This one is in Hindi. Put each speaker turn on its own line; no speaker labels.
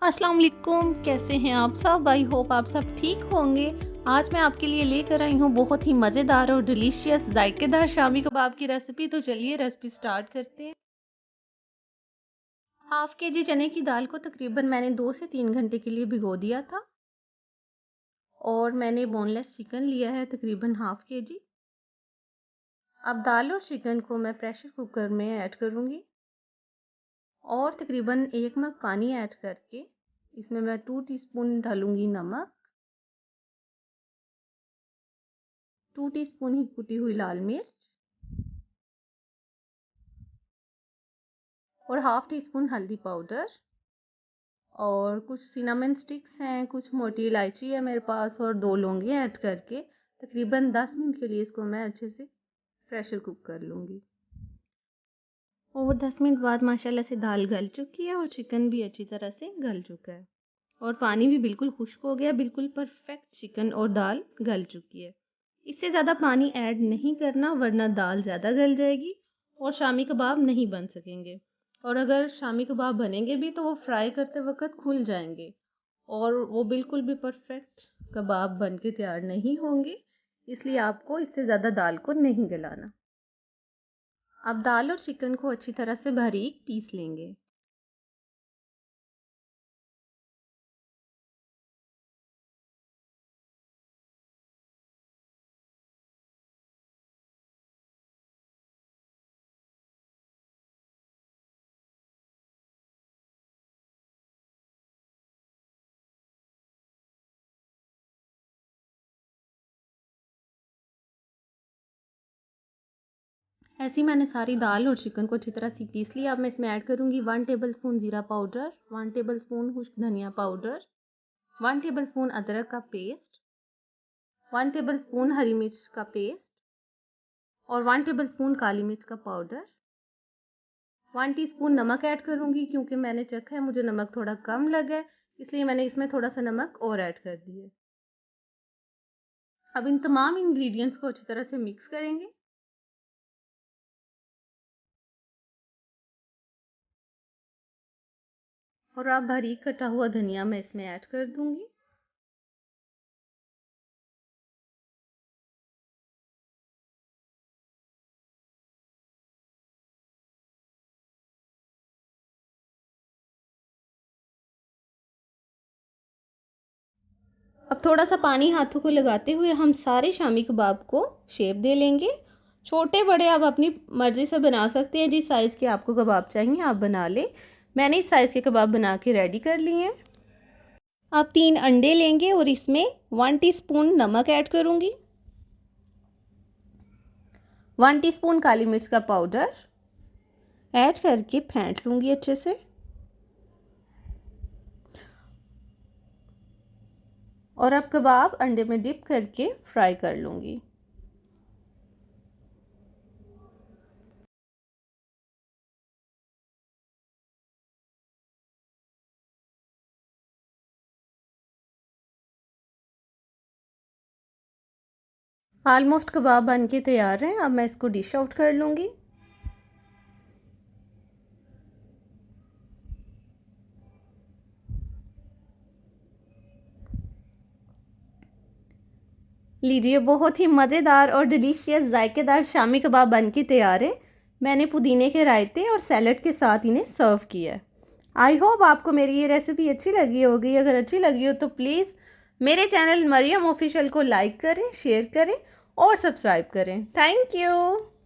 अस्सलाम वालेकुम, कैसे हैं आप सब। आई होप आप सब ठीक होंगे। आज मैं आपके लिए लेकर आई हूँ बहुत ही मज़ेदार और डिलीशियस जायकेदार शामी कबाब की रेसिपी। तो चलिए रेसिपी स्टार्ट करते हैं। हाफ के जी चने की दाल को तकरीबन मैंने 2 से 3 घंटे के लिए भिगो दिया था। और मैंने बोनलेस चिकन लिया है तकरीबन हाफ के जी। अब दाल और चिकन को मैं प्रेशर कुकर में ऐड करूँगी और तकरीबन 1 मग पानी ऐड करके इसमें मैं 2 टीस्पून डालूंगी नमक, 2 टीस्पून ही कुटी हुई लाल मिर्च और हाफ टी स्पून हल्दी पाउडर और कुछ सिनामन स्टिक्स हैं, कुछ मोटी इलायची है मेरे पास और 2 लौंगे ऐड करके तकरीबन 10 मिनट के लिए इसको मैं अच्छे से प्रेशर कुक कर लूँगी। और 10 मिनट बाद माशाल्लाह से दाल गल चुकी है और चिकन भी अच्छी तरह से गल चुका है और पानी भी बिल्कुल खुश्क हो गया। बिल्कुल परफेक्ट चिकन और दाल गल चुकी है। इससे ज़्यादा पानी ऐड नहीं करना वरना दाल ज़्यादा गल जाएगी और शामी कबाब नहीं बन सकेंगे। और अगर शामी कबाब बनेंगे भी तो वो फ्राई करते वक्त खुल जाएंगे और वो बिल्कुल भी परफेक्ट कबाब बन के तैयार नहीं होंगे। इसलिए आपको इससे ज़्यादा दाल को नहीं गलाना। अब दाल और चिकन को अच्छी तरह से बारीक पीस लेंगे। ऐसी मैंने सारी दाल और चिकन को अच्छी तरह से पीस लिया। अब मैं इसमें ऐड करूंगी 1 टेबलस्पून जीरा पाउडर, 1 टेबलस्पून खुश्क धनिया पाउडर, 1 टेबलस्पून अदरक का पेस्ट, 1 टेबलस्पून हरी मिर्च का पेस्ट और 1 टेबलस्पून काली मिर्च का पाउडर, 1 टीस्पून नमक ऐड करूंगी क्योंकि मैंने चखा है मुझे नमक थोड़ा कम लगा है, इसलिए मैंने इसमें थोड़ा सा नमक और ऐड कर दिया। अब इन तमाम इंग्रेडिएंट्स को अच्छी तरह से मिक्स करेंगे। और अब बारीक कटा हुआ धनिया मैं इसमें ऐड कर दूंगी। अब थोड़ा सा पानी हाथों को लगाते हुए हम सारे शामी कबाब को शेप दे लेंगे। छोटे बड़े आप अपनी मर्ज़ी से बना सकते हैं। जिस साइज़ के आपको कबाब चाहिए आप बना लें। मैंने इस साइज़ के कबाब बना के रेडी कर लिए हैं। आप 3 अंडे लेंगे और इसमें 1 टीस्पून नमक ऐड करूँगी, 1 टीस्पून काली मिर्च का पाउडर ऐड करके फेंट लूँगी अच्छे से। और अब कबाब अंडे में डिप करके फ्राई कर लूँगी। ऑलमोस्ट कबाब बन के तैयार हैं। अब मैं इसको डिश आउट कर लूँगी। लीजिए, बहुत ही मज़ेदार और डिलीशियस जायकेदार शामी कबाब बन के तैयार है। मैंने पुदीने के रायते और सैलड के साथ इन्हें सर्व किया है। आई होप आपको मेरी ये रेसिपी अच्छी लगी होगी। अगर अच्छी लगी हो तो प्लीज़ मेरे चैनल मरियम ऑफिशियल को लाइक करें, शेयर करें और सब्सक्राइब करें। Thank you.